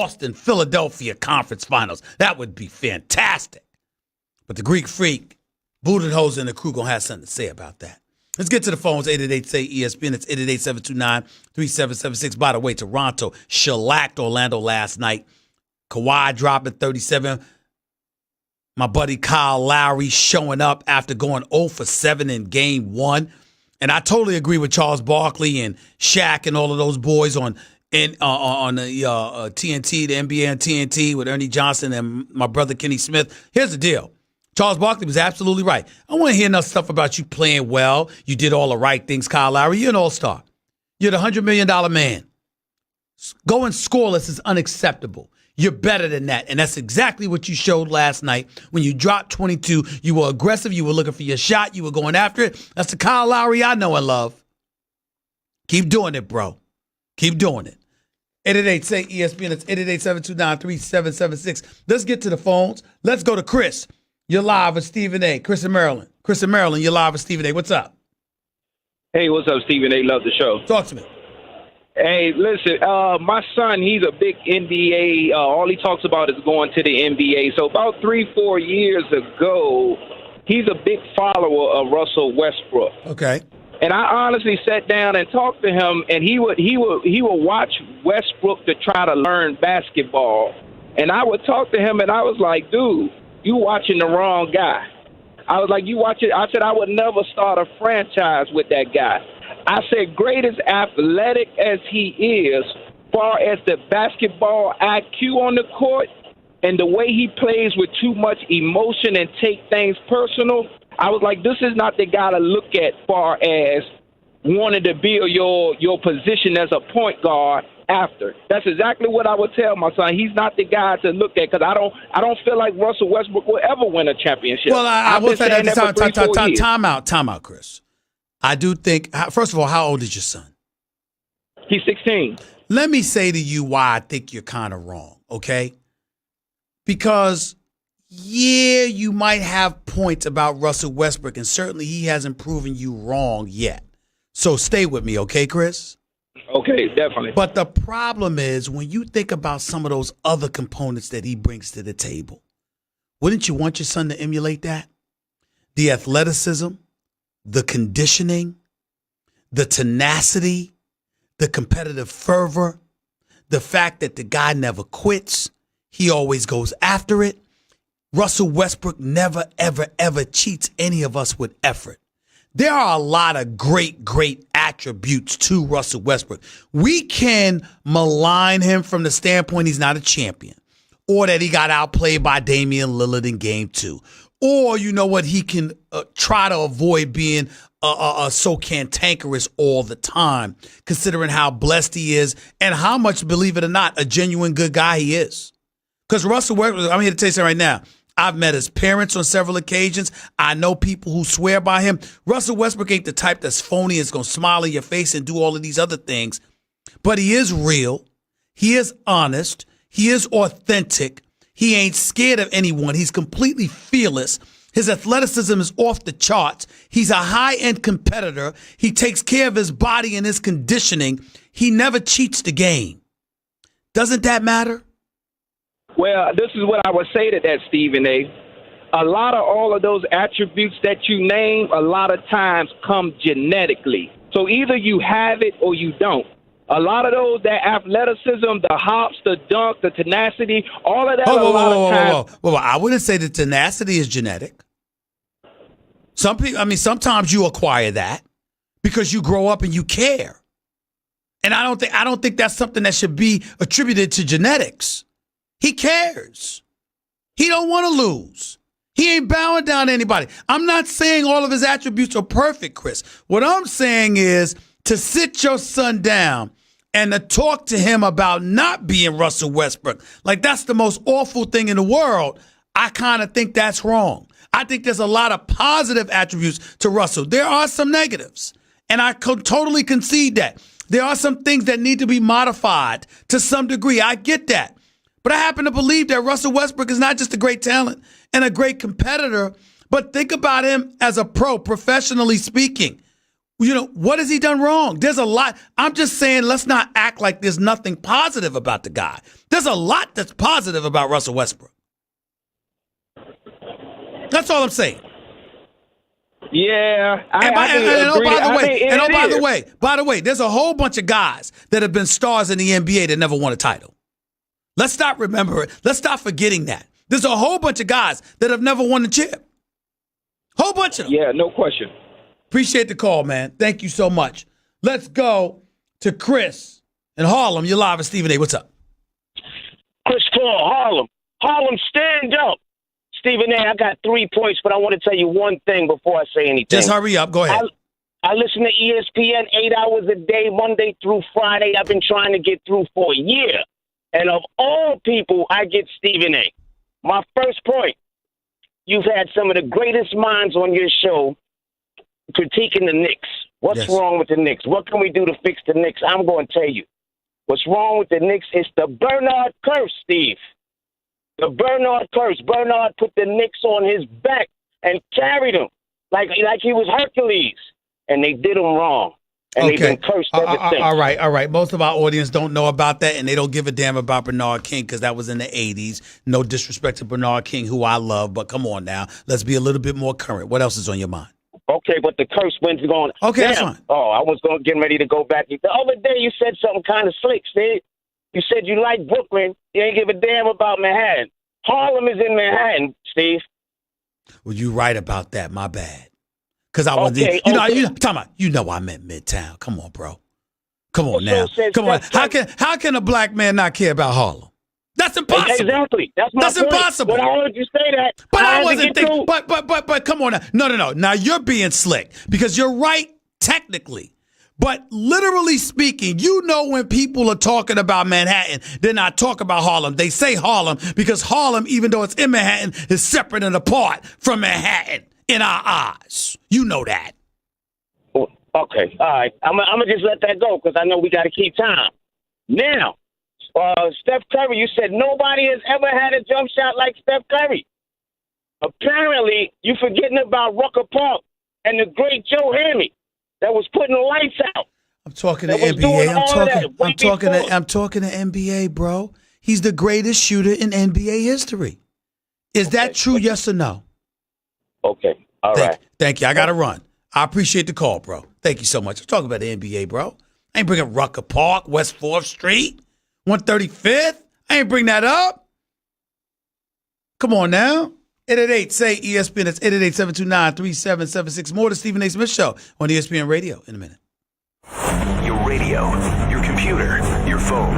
Boston, Philadelphia conference finals. That would be fantastic. But the Greek Freak, Budenholzer, and the crew going to have something to say about that. Let's get to the phones, 888-SAY-ESPN. It's 888-729-3776. By the way, Toronto shellacked Orlando last night. Kawhi dropping 37. My buddy Kyle Lowry showing up after going 0 for 7 in game 1. And I totally agree with Charles Barkley and Shaq and all of those boys on the TNT, the NBA and TNT with Ernie Johnson and my brother Kenny Smith. Here's the deal. Charles Barkley was absolutely right. I want to hear enough stuff about you playing well. You did all the right things, Kyle Lowry. You're an all-star. You're the $100 million man. Going scoreless is unacceptable. You're better than that. And that's exactly what you showed last night. When you dropped 22, you were aggressive. You were looking for your shot. You were going after it. That's the Kyle Lowry I know and love. Keep doing it, bro. Keep doing it. 888-SAY-ESPN. It's 888-729-3776. Let's get to the phones. Let's go to Chris. You're live with Stephen A. Chris in Maryland. Chris in Maryland, you're live with Stephen A. What's up? Hey, what's up, Stephen A? Love the show. Talk to me. Hey, listen, my son, he's a big NBA. All he talks about is going to the NBA. So about 3-4 years ago, he's a big follower of Russell Westbrook. Okay. And I honestly sat down and talked to him, and he would watch Westbrook to try to learn basketball. And I would talk to him, and I was like, dude, you watching the wrong guy. I was like, you watch it. I said, I would never start a franchise with that guy. I said, great as athletic as he is, far as the basketball IQ on the court and the way he plays with too much emotion and take things personal, I was like, this is not the guy to look at far as wanting to build your position as a point guard after. That's exactly what I would tell my son. He's not the guy to look at because I don't feel like Russell Westbrook will ever win a championship. Well, I will say that time out, Chris. I do think, first of all, how old is your son? He's 16. Let me say to you why I think you're kind of wrong, okay? Because, yeah, you might have points about Russell Westbrook, and certainly he hasn't proven you wrong yet. So stay with me, okay, Chris? Okay, definitely. But the problem is when you think about some of those other components that he brings to the table, wouldn't you want your son to emulate that? The athleticism, the conditioning, the tenacity, the competitive fervor, the fact that the guy never quits, he always goes after it. Russell Westbrook never, ever, ever cheats any of us with effort. There are a lot of great, great attributes to Russell Westbrook. We can malign him from the standpoint he's not a champion, or that he got outplayed by Damian Lillard in game 2. Or, you know what, he can try to avoid being so cantankerous all the time, considering how blessed he is and how much, believe it or not, a genuine good guy he is. Because Russell Westbrook, I'm here to tell you something right now. I've met his parents on several occasions. I know people who swear by him. Russell Westbrook ain't the type that's phony and is going to smile in your face and do all of these other things. But he is real. He is honest. He is authentic. He ain't scared of anyone. He's completely fearless. His athleticism is off the charts. He's a high-end competitor. He takes care of his body and his conditioning. He never cheats the game. Doesn't that matter? Well, this is what I would say to that, Stephen A. A lot of all of those attributes that you name, a lot of times come genetically. So either you have it or you don't. A lot of those, that athleticism, the hops, the dunk, the tenacity, all of that. I wouldn't say the tenacity is genetic. Some people, sometimes you acquire that because you grow up and you care. And I don't think that's something that should be attributed to genetics. He cares. He don't want to lose. He ain't bowing down to anybody. I'm not saying all of his attributes are perfect, Chris. What I'm saying is to sit your son down and to talk to him about not being Russell Westbrook. Like, that's the most awful thing in the world. I kind of think that's wrong. I think there's a lot of positive attributes to Russell. There are some negatives, and I totally concede that. There are some things that need to be modified to some degree. I get that. But I happen to believe that Russell Westbrook is not just a great talent and a great competitor, but think about him as a pro, professionally speaking. You know, what has he done wrong? There's a lot. I'm just saying, let's not act like there's nothing positive about the guy. There's a lot that's positive about Russell Westbrook. That's all I'm saying. Yeah. By the way, there's a whole bunch of guys that have been stars in the NBA that never won a title. Let's stop remembering. Let's stop forgetting that. There's a whole bunch of guys that have never won the chip. Whole bunch of them. Yeah, no question. Appreciate the call, man. Thank you so much. Let's go to Chris in Harlem. You're live with Stephen A. What's up? Chris Paul, Harlem. Harlem, stand up. Stephen A., I got 3 points, but I want to tell you one thing before I say anything. Just hurry up. Go ahead. I listen to ESPN 8 hours a day, Monday through Friday. I've been trying to get through for a year. And of all people, I get Stephen A. My first point, you've had some of the greatest minds on your show critiquing the Knicks. What's wrong with the Knicks? What can we do to fix the Knicks? I'm going to tell you. What's wrong with the Knicks is the Bernard curse, Steve. The Bernard curse. Bernard put the Knicks on his back and carried him like he was Hercules. And they did him wrong. And they've been cursed ever since. All right. Most of our audience don't know about that, and they don't give a damn about Bernard King because that was in the 80s. No disrespect to Bernard King, who I love, but come on now. Let's be a little bit more current. What else is on your mind? Okay, but the curse went going. Okay, that's fine. Oh, I was getting ready to go back. The other day you said something kind of slick, Steve. You said you like Brooklyn. You ain't give a damn about Manhattan. Harlem is in Manhattan, Steve. Well, you right about that. My bad. Because I was, you know, I meant Midtown. Come on, bro. Come on now. Come on. How can a black man not care about Harlem? That's impossible. Exactly. That's point. Impossible. But I heard you say that. But I wasn't thinking. But come on now. No. Now you're being slick because you're right technically. But literally speaking, you know when people are talking about Manhattan, they're not talking about Harlem. They say Harlem because Harlem, even though it's in Manhattan, is separate and apart from Manhattan in our eyes. You know that. Okay. All right. I'm going to just let that go because I know we got to keep time. Now, Steph Curry, you said nobody has ever had a jump shot like Steph Curry. Apparently, you're forgetting about Rucker Park and the great Joe Hammy that was putting the lights out. I'm talking to NBA. I'm talking to NBA, bro. He's the greatest shooter in NBA history. Is that true, yes or no? Okay. All right. Thank you. I got to run. I appreciate the call, bro. Thank you so much. I'm talking about the NBA, bro. I ain't bringing Rucker Park, West 4th Street, 135th. I ain't bring that up. Come on now. 888-SAY-ESPN. That's 888-729-3776. More to Stephen A. Smith Show on ESPN Radio in a minute. Your radio, your computer, your phone.